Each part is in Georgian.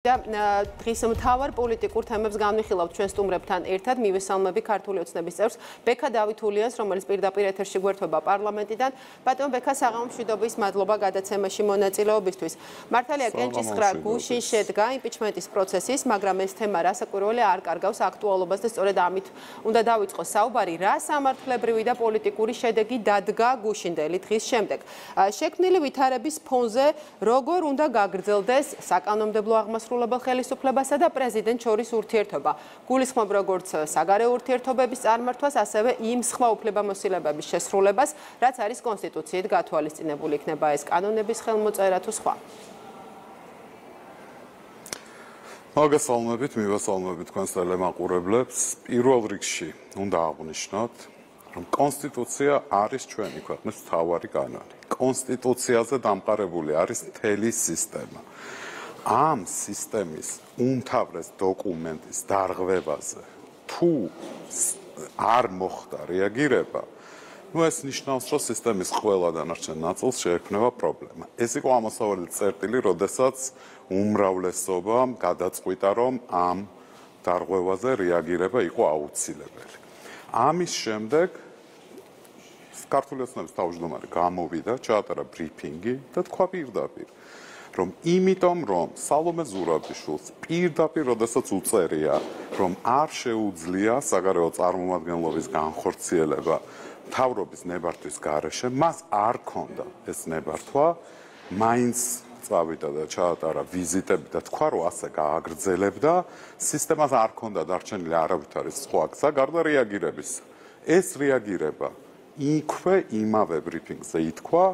დღის მთავარ პოლიტიკურ თემებს განვიხილავთ ჩვენ სტუმრებთან ერთად მივესალმები ქართული ოცნების წევრს ბექა დავითულიანს, რომელიც პირდაპირ ეთერში გვერდება პარლამენტიდან. ბატონ ბექა, საღამო მშვიდობის, მადლობა გადაცემაში მონაწილეობისთვის. მართალია კენჭისყრა გუშინ შედგა იმპიჩმენტის პროცესის, მაგრამ ეს თემა რასაკვირველი არ კარგავს აქტუალობას და სწორედ ამით უნდა დავიწყოს საუბარი, რა სამართლებრივი და პოლიტიკური შედეგი დადგა გუშინდელი დღის შემდეგ. შექმნილი ვითარების ფონზე როგორ უნდა გაგრძელდეს საკანონმდებლო აღმასრულებელ ხელისუფლებასა და პრეზიდენტ შორის ურთიერთობა. გულისხმობ როგორც საგარეო ურთიერთობების წარმართვას, ასევე იმ სხვა უფლებამოსილებების შესრულებას, რაც არის კონსტიტუციით გათვალისწინებული, იქნება ეს კანონების ხელმოწერა თუ სხვა. მოგესალმებით, მივესალმებით თქვენს ტელემაყურებლებს. პირველ რიგში უნდა აღვნიშნოთ, რომ კონსტიტუცია არის ჩვენი ქვეყნის მთავარი კანონი. კონსტიტუციაზე დამყარებული არის მთელი სისტემა. ამ სისტემის უმთავრეს დოკუმენტის დარღვევაზე თუ არ მოხდა რეაგირება, ეს ნიშნავს, რომ სისტემის ყველა დანარჩენ ნაწილს შეექმნება პრობლემა. ეს იყო ამოსავალი წერტილი, როდესაც უმრავლესობამ გადაწყვიტა, რომ ამ დარღვევაზე რეაგირება იყო აუცილებელი. ამის შემდეგ ქართული ოცნების თავმჯდომარე გამოვიდა, ჩაატარა ბრიფინგი და თქვა პირდაპირ, რომ იმიტომ, რომ სალომე ზურაბიშვილს პირდაპირ, როდესაც უწერია, რომ არ შეუძლია საგარეო წარმომადგენლობის განხორციელება მთავრობის ნებართვის გარეშე, მას არ ჰქონდა ეს ნებართვა, მაინც წავიდა და ჩაატარა ვიზიტები და თქვა, რომ ასე გააგრძელებდა, სისტემას არ ჰქონდა დარჩენილი არავითარი სხვა გზა გარდა რეაგირების. ეს რეაგირება იქვე იმავე ბრიფინგზე ითქვა,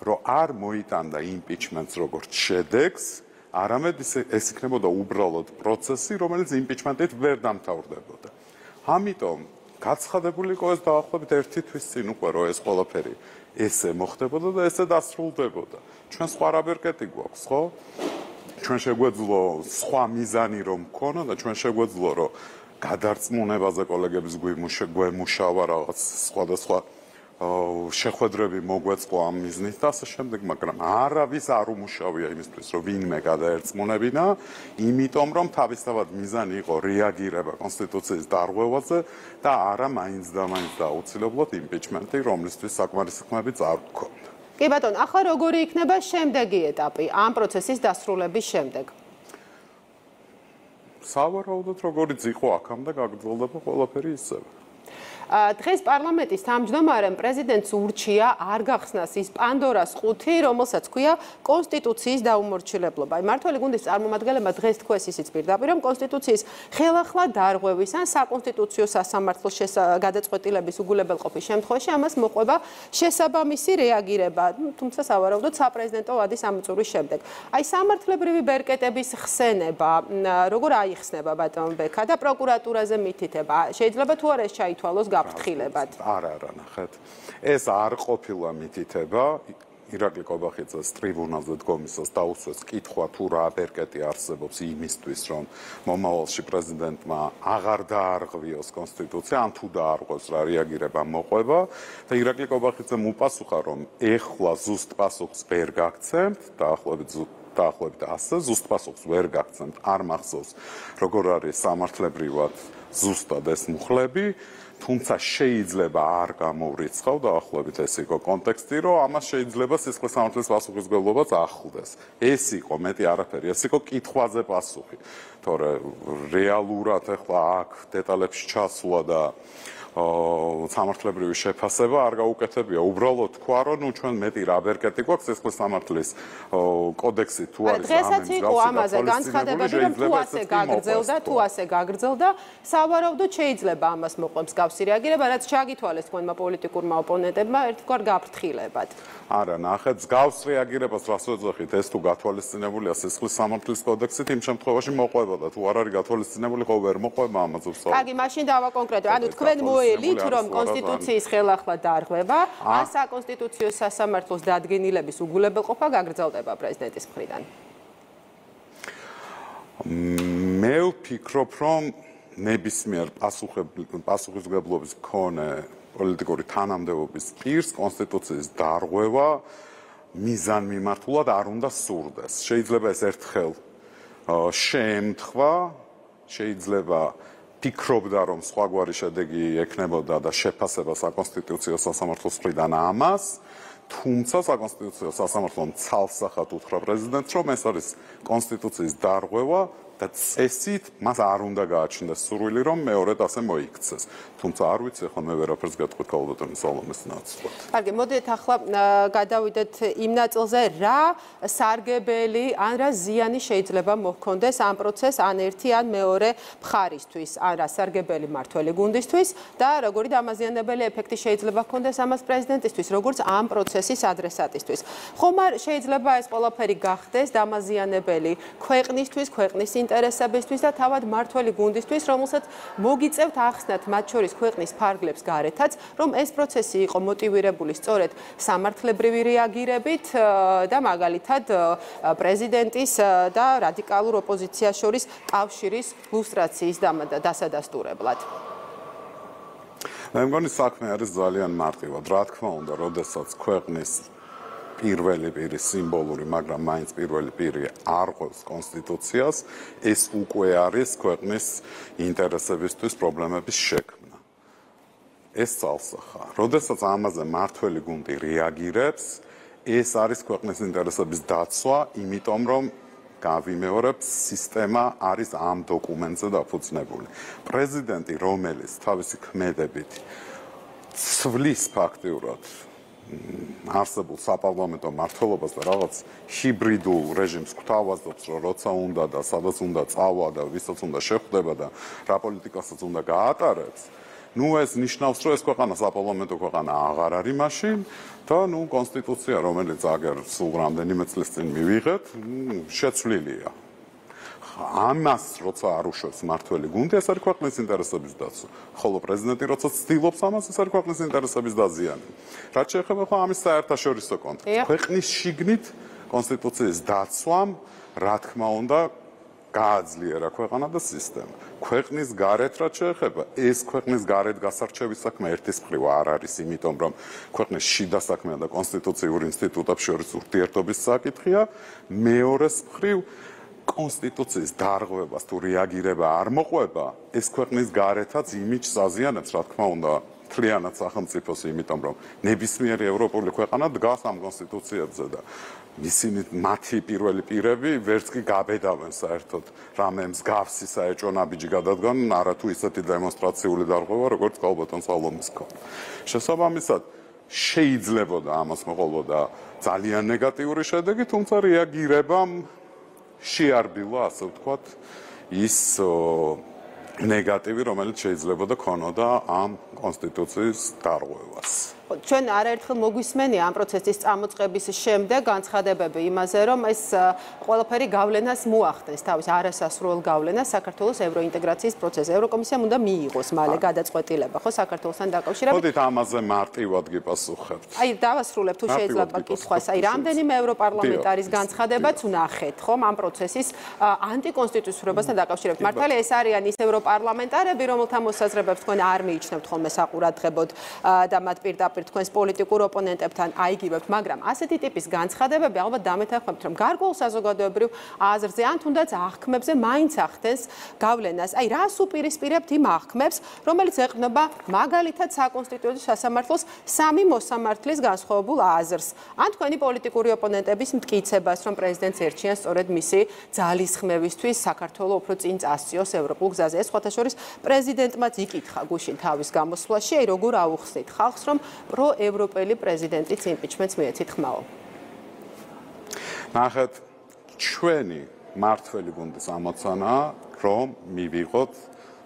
რომ არ მოიტანდა იმპიჩმენტს როგორც შედეგს, არამედ ეს იქნებოდა უბრალოდ პროცესი, რომელიც იმპიჩმენტით ვერ დამთავრდებოდა. ამიტომ გაცხადებული იყო ეს დაახლოებით ერთი თვის წინ უკვე, რომ ეს ყველაფერი ესე მოხდებოდა და ესე დასრულდებოდა. ჩვენ სხვა რაბერკეტი გვაქვს, ხო? ჩვენ შეგვეძლო სხვა მიზანი რომ მქონა და ჩვენ შეგვეძლო, რომ გადარწმუნებაზე კოლეგების გვემუშავა რაღაც სხვადასხვა შეხვედრები მოგვეწყო ამ მიზნით და ასე შემდეგ, მაგრამ არავის არ უმუშავია იმისთვის, რომ ვინმე გადაერწმუნებინა, იმიტომ რომ თავისთავად მიზანი იყო რეაგირება კონსტიტუციის დარღვევაზე და არა მაინც და მაინც დაუცილებლად იმპიჩმენტი, რომლისთვის საკმარისი ხმები არ გვქონდა. კი ბატონ, ახლა როგორი იქნება შემდეგი ეტაპი ამ პროცესის დასრულების შემდეგ? სავარაუდოდ როგორიც იყო აქამდე გაგრძელდება ყველაფერი ისევე. დღეს პარლამენტის თავმჯდომარემ პრეზიდენტს ურჩია არ გახსნას ის პანდორას ყუთი, რომელსაც ქვია კონსტიტუციის დაუმორჩილებლობა. მმართველი გუნდის წარმომადგენლებმა დღეს თქვეს ისიც პირდაპირ, რომ კონსტიტუციის ხელახლა დარღვევის ან საკონსტიტუციო სასამართლოს გადაწყვეტილების უგულებელყოფის შემთხვევაში ამას მოყვება შესაბამისი რეაგირება, თუმცა სავარაუდოდ საპრეზიდენტო ვადის ამოწურვის შემდეგ. აი სამართლებრივი ბერკეტების ხსენება, როგორ აიხსნება ბატონ ბექა და პროკურატურაზე მითითება, შეიძლება თუ არა ეს ჩაითვალოს გაფრთხილებად. არა, ნახეთ. ეს არ ყოფილა მითითება. ირაკლი კობახიძეს ტრიბუნალზე დგომისას დაუსვეს კითხვა თუ რა ბერკეტი არსებობს იმისთვის, რომ მომავალში პრეზიდენტმა აღარ დაარღვიოს კონსტიტუცია, ან თუ დაარღვევს რა რეაგირება მოყვება და ირაკლი კობახიძემ უპასუხა, რომ ეხლა ზუსტ პასუხს ვერ გაგცემთ, დაახლოებით ასე, ზუსტ პასუხს ვერ გაგცემთ, არ მახსოვს, როგორ არის სამართლებრივად ზუსტად ეს მუხლები, თუმცა შეიძლება არ გამოვრიცხავ დაახლოებით ეს იყო კონტექსტი, რომ ამას შეიძლება სისხლის სამართლის პასუხისმგებლობაც ახლდეს. ეს იყო მეტი არაფერი, ეს იყო კითხვაზე პასუხი. თორე რეალურად ახლა აქ დეტალებში ჩასვლა და სამართლებრივი შეფასება არ გაუკეთებია. უბრალოდ თქვა, რომ ჩვენ მეტი რაბერკეტი გვაქვს სისხლის სამართლის კოდექსი თუ არის დღესაც იყო ამაზე განცხადებები, რომ თუ ასე გაგრძელდა, სავარაუდოდ შეიძლება ამას მოყვებს გავსი რეაგირება, რაც ჩაგითვალეს თქვენმა პოლიტიკურმა ოპონენტებმა ერთგვარ გაფრთხილებად. არა, ნახეთ, გავს რეაგირებას რას ვეძახით, ეს თუ გათვალისწინებულია სისხლის სამართლის კოდექსით, იმ შემთხვევაში მოყვებოდა, თუ არ არის გათვალისწინებული, ხო ვერ მოყვება ამაზე ვსაუბრობ. კარგი, მაშინ დავაკონკრეტო. ანუ თქვენ მოელით, რომ კონსტიტუციის ხელახლა დარღვევა, ან საკონსტიტუციო სასამართლოს დადგენილების უგულებელყოფა გაგრძელდება პრეზიდენტის მხრიდან. მე ვფიქრობ, რომ ნებისმიერ პასუხისმგებლობის მქონე პოლიტიკური თანამდებობის პირს კონსტიტუციის დარღვევა მიზანმიმართულად არ უნდა სურდეს. შეიძლება ეს ერთხელ შეემთხვა, შეიძლება ფიქრობდა, რომ სხვაგვარი შედეგი ექნებოდა და შეფასება საკონსტიტუციო სასამართლოს მხრიდან ამას, თუმცა საკონსტიტუციო სასამართლომ ცალსახად უთხრა პრეზიდენტს, რომ ეს არის კონსტიტუციის დარღვევა და წესით მას არ უნდა გააჩნდეს სურვილი, რომ მეორედ ასე მოიქცეს. თუმცა არ ვიცი, ახლა მე ვერაფერს გეტყვით ქალბატონის სალომეს ნაცვლად. კარგი, მოდით ახლა გადავიდეთ იმ ნაწილზე, რა სარგებელი ან რა ზიანი შეიძლება მოჰქონდეს ამ პროცესს ან ერთი ან მეორე მხარისთვის, ან რა სარგებელი მართველი გუნდისთვის და როგორი დამაზიანებელი ეფექტი შეიძლება ჰქონდეს ამას პრეზიდენტისთვის, როგორც ამ პროცესის ადრესატისთვის. ხომ არ შეიძლება ეს ყველაფერი გახდეს დამაზიანებელი ქვეყნისთვის, ქვეყნის ინტერესებისთვის და თავად მართველი გუნდისთვის, რომელსაც მოგიწევთ ახსნათ მათ შორის ქვეყნის ფარგლებს გარეთაც, რომ ეს პროცესი იყო მოტივირებული სწორედ სამართლებრივი რეაგირებით და მაგალითად პრეზიდენტის და რადიკალურ ოპოზიციას შორის კავშირის ლუსტრაციის დასადასტურებლად. მე მგონი საქმე არის ძალიან მარტივად. რა თქმა უნდა, როდესაც ქვეყნის პირველი პირი სიმბოლური, მაგრამ მაინც პირველი პირი არღვევს კონსტიტუციას, ეს უკვე არის ქვეყნის ინტერესებისთვის პრობლემების შექმნა. ეს წალსახა. როდესაც ამაზე მართველი გუნდი რეაგირებს, ეს არის ქვეყნის ინტერესების დაცვა, იმიტომ რომ გავიმეორებ, სისტემა არის ამ დოკუმენტზე დაფუძნებული. პრეზიდენტი, რომელიც თავისი ქმედებით ცვლის ფაქტიურად არსებულ საპარლამენტო მმართველობას და რაღაც ჰიბრიდულ რეჟიმს გვთავაზობს, რომ როცა უნდა და სადაც უნდა წავა და ვისაც უნდა შეხვდება და რა პოლიტიკასაც უნდა გაატარებს, ნუ ეს ნიშნავს, რომ ეს ქვეყანა საპარლამენტო ქვეყანა აღარ არის მაშინ და ნუ კონსტიტუცია, რომელიც აგერ სულ რამდენიმე წლის წინ მივიღეთ, შეცვლილია. ამას როცა არ უშვებს მართველი გუნდი, ეს არის ქვეყნის ინტერესების დაცვა. ხოლო პრეზიდენტი როცა ცდილობს ამას, ეს არის ქვეყნის ინტერესების დაზიანება. რაც შეეხება ხო ამის საერთაშორისო კონტექსტს. ქვეყნის შიგნით კონსტიტუციის დაცვამ, რა თქმა უნდა, გააძლიერა ქვეყანა და სისტემა. ქვეყნის გარეთ რაც შეეხება, ეს ქვეყნის გარეთ გასარჩევის საქმე ერთის მხრივ არ არის, იმიტომ რომ ქვეყნის შიდა საქმეა და კონსტიტუციურ ინსტიტუტებს შორის ურთიერთობის საკითხია, მეორეს მხრივ კონსტიტუციის დარღვევას თუ რეაგირება არ მოყვება, ეს ქვეყნის გარეთაც იმიჯს აზიანებს, რა თქმა უნდა, მთლიანად სახელმწიფოს, იმიტომ რომ ნებისმიერი ევროპული ქვეყანა დგას ამ კონსტიტუციებზე და ისინი მათი პირველი პირები ვერც კი გაბედავენ საერთოდ რამე მსგავსი საეჭვო ნაბიჯი გადადგან, არათუ ისეთი დემონსტრაციული დარღვევა, როგორც ქალბატონ სალომეს ქონდა. შესაბამისად, შეიძლებოდა ამას მოყოლოდა ძალიან ნეგატიური შედეგი, თუმცა რეაგირებამ შეარბილა, ასე ვთქვათ, ის ნეგატივი, რომელიც შეიძლებოდა ქონოდა ამ კონსტიტუციის დარღვევას. ჩვენ არაერთხელ მოგვისმენია ამ პროცესის წამოწყების შემდეგ განცხადებები იმაზე, რომ ეს ყველაფერი გავლენას მოახდენს, თავის არასასრულ გავლენას საქართველოს ევროინტეგრაციის პროცესზე. ევროკომისიამ უნდა მიიღოს მალე გადაწყვეტილება, ხო, საქართველოსთან დაკავშირებით. მოდით ამაზე მარტივად გიპასუხებთ. აი, დავასრულებ თუ შეიძლება კითხვას. აი, რამდენიმე ევროპარლამენტარის განცხადებაც ვნახეთ, ხომ, ამ პროცესის ანტიკონსტიტუციურობასთან დაკავშირებით. მართალია ეს არიან ის ევროპარლამენტარები, რომელთა მოსაზრებებს თქვენ არ მიიჩნევთ ხოლმე საყურადღებოდ და მათ პირდაპირ თქვენს პოლიტიკურ ოპონენტებთან აიგივებთ, მაგრამ ასეთი ტიპის განცხადებები ალბათ დამეთანხმებთ, რომ გარკვეულ საზოგადოებრივ აზრზე ან თუნდაც აღქმებზე მაინც ახდენს გავლენას. აი, რას უპირისპირებთ იმ აღქმებს, რომელიც ეყრდნობა მაგალითად საკონსტიტუციო სასამართლოს სამი მოსამართლის განსხვავებულ აზრს, ან თქვენი პოლიტიკური ოპონენტების მტკიცებას, რომ პრეზიდენტს ერჩიან სწორედ მისი ძალისხმევისთვის საქართველოს უფრო წინ წასწიოს ევროპულ გზაზე. ეს სხვათა შორის პრეზიდენტმაც იკითხა გუშინ თავის გამოსვლაში, აი, როგორ აუხსნით ხალხს, რომ პროევროპელი პრეზიდენტის იმპიჩმენტს მიეცით ხმაო. ნახეთ, ჩვენი მართველი გუნდის ამოცანაა, რომ მივიღოთ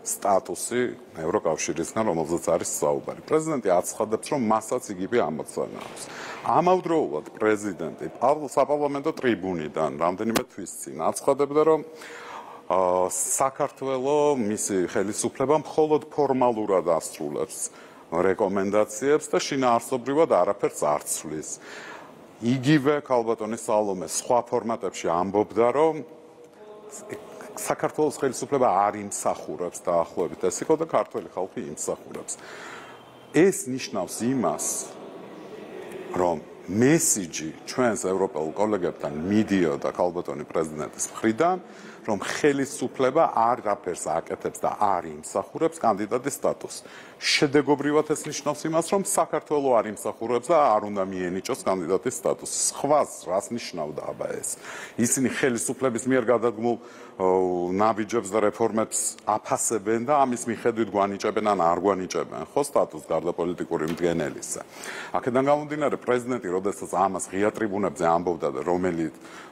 სტატუსი ევროკავშირისგან, რომელზეც არის საუბარი. პრეზიდენტი აცხადებს, რომ მასაც იგივე ამოცანა აქვს. ამავდროულად პრეზიდენტი საპარლამენტო ტრიბუნიდან რამდენიმე თვის წინ აცხადებდა, რომ საქართველოს მისი ხელისუფლება მხოლოდ ფორმალურად ასრულებს რეკომენდაციებს და შინაარსობრივად არაფერს არ ცვლის. იგივე ქალბატონის სალომე სხვა ფორმატებში ამბობდა, რომ საქართველოს ხელისუფლება არ იმსახურებს დაახლოებით ეს იყო და ქართველი ხალხი იმსახურებს. ეს ნიშნავს იმას, რომ მესიჯი ჩვენს ევროპელ კოლეგებთან მიდიოდა ქალბატონი პრეზიდენტის მხრიდან, რომ ხელისუფლება არაფერს აკეთებს და არ იმსახურებს კანდიდატის სტატუსს. შედეგობრივად ეს ნიშნავს იმას, რომ საქართველოს არ იმსახურებს და არ უნდა მიენიჭოს კანდიდატის სტატუსი. სხვას რას ნიშნავდა აბა ეს? ისინი ხელისუფლების მიერ გადადგმულ ნაბიჯებს და რეფორმებს აფასებენ და ამის მიხედვით გვანიჭებენ ან არ გვანიჭებენ ხო სტატუსს გარდა პოლიტიკური მდგენელისა. აქედან გამომდინარე პრეზიდენტი როდესაც ამას ღია ტრიბუნებზე ამბობდა და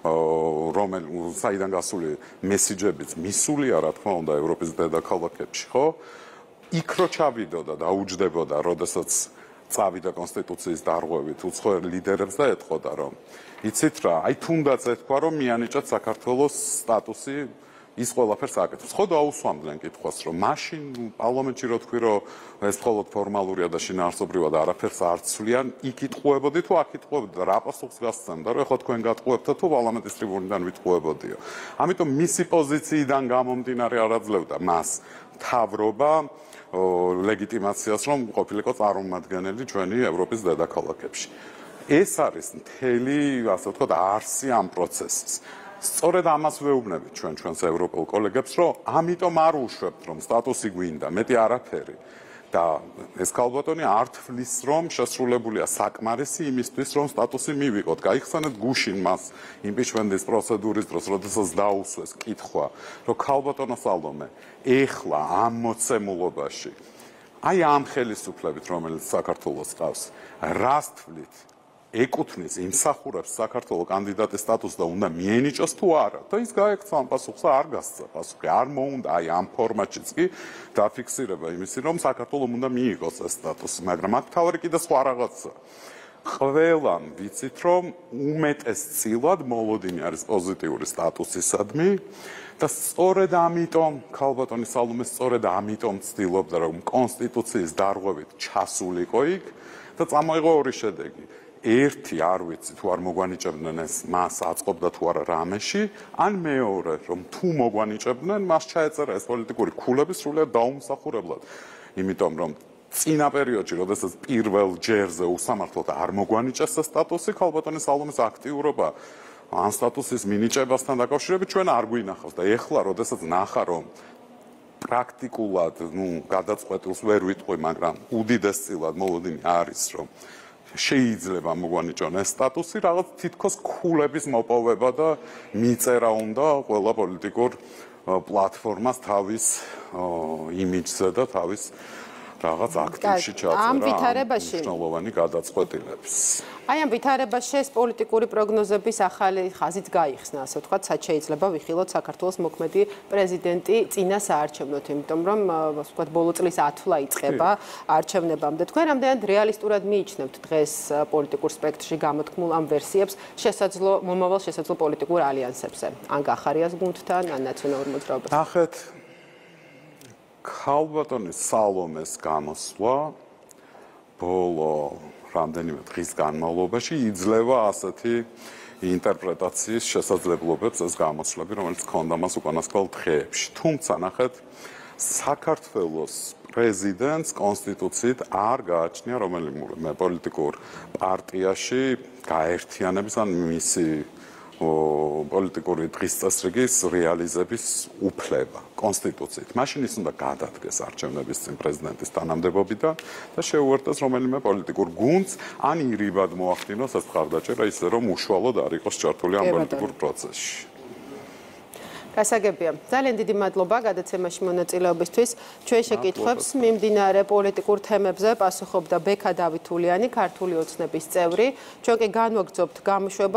საიდან გასული მესიჯებიც მისულია რა თქმა უნდა ევროპის დედაქალაქებში ხო იქ რო ჩავიდოდა და დაუჯდებოდა როდესაც წავიდა კონსტიტუციის დარღვევით უცხოელ ლიდერებს და ეთყოდა რომ იცით რა აი თუნდაც ეთქვა რომ მიანიჭათ საქართველოს სტატუსი ის ყველაფერს აკეთებს. ხო დაუსვამდნენ კითხვას რომ მაშინ პარლამენტში რო თქვი რომ ეს მხოლოდ ფორმალურია და შინაარსობრივად არაფერს არ ცვლიან იქ იტყუებოდი თუ აქ იტყუებოდი და რა პასუხს გასცემდა რომ ეხლა თქვენ გატყუებთ თუ პარლამენტის ტრიბუნიდან ვიტყუებოდიო. ამიტომ მისი პოზიციიდან გამომდინარე არაძლევდა მას მთავრობა ლეგიტიმაციას რომ ყოფილიყო წარმომადგენელი ჩვენი ევროპის დედაქალაქებში. ეს არის მთელი ასე ვთქვათ არსი ამ პროცესის. სწორედ ამას ვეუბნებით ჩვენს ევროპელ კოლეგებს რომ ამიტომ არ უშვებთ რომ სტატუსი გვინდა მეტი არაფერი და ეს ქალბატონი არ თვლის რომ შესრულებულია საკმარისი იმისთვის რომ სტატუსი მივიღოთ. გაიხსენეთ გუშინ მას იმპიჩმენტის პროცედურის დროს როდესაც დაუსვეს კითხვა რომ ქალბატონო სალომე ეხლა ამ მოცემულობაში აი ამ ხელისუფლებით რომელიც საქართველოს ყავს რას თვლით ეკუთვნის იმსახურებს საქართველოს კანდიდატის სტატუსს და უნდა მიენიჭოს თუ არა და ის გაექცა ამ პასუხს არ გასცა პასუხი არ მოუნდა აი ამ ფორმატშიც კი დაფიქსირება იმისი რომ საქართველოს უნდა მიიღოს ეს სტატუსი მაგრამ აქ თავი კიდე სხვა რაღაცა ყველამ ვიცით რომ უმეტესწილად მოლოდინი არის პოზიტიური სტატუსისადმი და სწორედ ამიტომ ქალბატონი სალომე სწორედ ამიტომ ცდილობდა რომ კონსტიტუციის დარღვევით ჩასულიყო იქ და წამოიღო ორი შედეგი ერთი არ ვიცი თუ არ მოგვანიჭებდნენ ეს მას აწყობდა თუ არა რამეში ან მეორე რომ თუ მოგვანიჭებდნენ მას ჩაეწერა ეს პოლიტიკური ქულები სრულიად დაუმსახურებლად იმიტომ რომ წინა პერიოდში როდესაც პირველ ჯერზე უსამართლოდ არ მოგვანიჭეს ეს სტატუსი ქალბატონის სალომეს აქტიურობა ამ სტატუსის მინიჭებასთან დაკავშირებით ჩვენ არ გვინახავს და ეხლა როდესაც ნახა რომ პრაქტიკულად გადაწყვეტილს ვერ ვიტყვი მაგრამ უდიდესწილად მოლოდინი არის რომ შეიძლება მოგვანიჭონ ეს სტატუსი რაღაც თითქოს ქულების მოპოვება და მიწერა უნდა ყველა პოლიტიკურ პლატფორმას თავის იმიჯზე და თავის რაღაც აქტივში ჩაწერა ამ მნიშვნელოვანი გადაწყვეტილების. აი ამ ვითარებაში ეს პოლიტიკური პროგნოზების ახალი ხაზით გაიხსნა, ასე ვთქვათ, სად შეიძლება ვიხილოთ საქართველოს მოქმედი პრეზიდენტი წინა საარჩევნოთ, იმიტომ რომ ასე ვთქვათ, ბოლო წლის ათვლა იწყება არჩევნებამდე. თქვენ რამდენად რეალისტურად მიიჩნევთ დღეს პოლიტიკურ სპექტრში გამოთქმულ ამ ვერსიებს მომავალ შესაძლო პოლიტიკურ ალიანსებზე? ან გახარიას გუნდთან, ან ნაციონალურ მოძრაობასთან? ნახეთ ქალბატონის სალომეს გამოსვლა ბოლო რამდენიმე დღის განმავლობაში იძლევა ასეთი ინტერპრეტაციის შესაძლებლობებს ეს გამოსვლები, რომელიც ჰქონდა მას უკანასკნელ დღეებში. თუმცა ნახეთ საქართველოს პრეზიდენტს კონსტიტუციით არ გააჩნია რომელიმე პოლიტიკურ პარტიაში გაერთიანების ან მისი პოლიტიკური დღის წესრიგის რეალიზების უფლება კონსტიტუციით. მაშინ ის უნდა გადადგეს არჩევნების წინ პრეზიდენტის თანამდებობიდან და შეუერთდეს რომელიმე პოლიტიკურ გუნდს ან ირიბად მოახდინოს ეს მხარდაჭერა ისე რომ უშუალოდ არ იყოს ჩართული ამ პოლიტიკურ პროცესში. გასაგებია. ძალიან დიდი მადლობა გადაცემაში მონაწილეობისთვის. ჩვენ შეკითხვებს მიმდინარე პოლიტიკურ თემებზე პასუხობდა ბექა დავითულიანი, ქართული ოცნების წევრი. ჩვენ კი განვაგრძობთ გამოშვებას